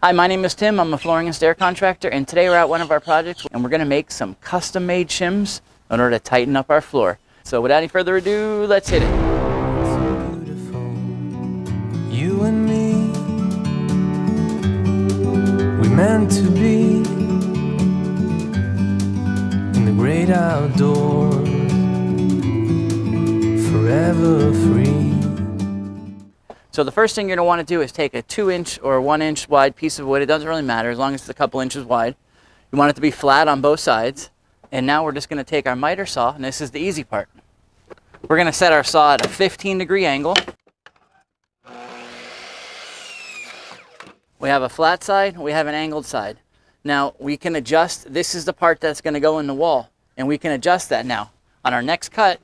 Hi, my name is Tim. I'm a flooring and stair contractor, and today we're at one of our projects and we're going to make some custom-made shims in order to tighten up our floor. So without any further ado, let's hit it. Beautiful, you and me, we meant to be in the great outdoors, forever free. So the first thing you're going to want to do is take a 2-inch or 1-inch wide piece of wood. It doesn't really matter as long as it's a couple inches wide. You want it to be flat on both sides. And now we're just going to take our miter saw, and this is the easy part. We're going to set our saw at a 15-degree angle. We have a flat side, we have an angled side. Now we can adjust, this is the part that's going to go in the wall, and we can adjust that now. On our next cut,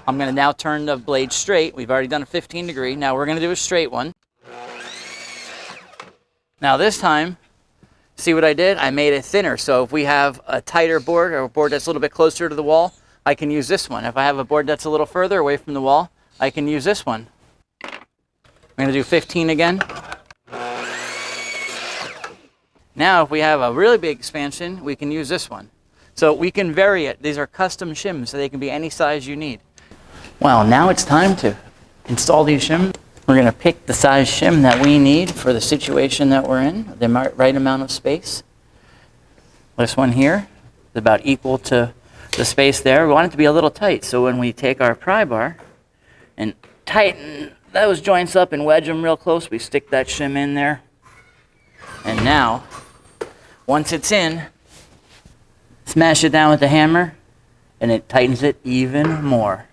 I'm going to now turn the blade straight. We've already done a 15-degree. Now we're going to do a straight one. Now this time, see what I did? I made it thinner. So if we have a tighter board or a board that's a little bit closer to the wall, I can use this one. If I have a board that's a little further away from the wall, I can use this one. I'm going to do 15 again. Now if we have a really big expansion, we can use this one. So we can vary it. These are custom shims, so they can be any size you need. Well, now it's time to install these shims. We're going to pick the size shim that we need for the situation that we're in, the right amount of space. This one here is about equal to the space there. We want it to be a little tight, so when we take our pry bar and tighten those joints up and wedge them real close, we stick that shim in there. And now, once it's in, smash it down with the hammer, and it tightens it even more.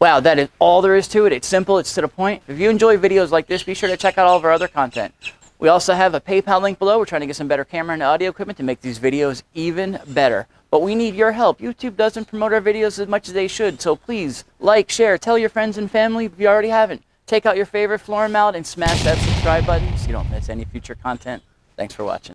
Wow, that is all there is to it. It's simple, it's to the point. If you enjoy videos like this, be sure to check out all of our other content. We also have a PayPal link below. We're trying to get some better camera and audio equipment to make these videos even better. But we need your help. YouTube doesn't promote our videos as much as they should, so please like, share, tell your friends and family if you already haven't. Take out your favorite flooring mallet and smash that subscribe button so you don't miss any future content. Thanks for watching.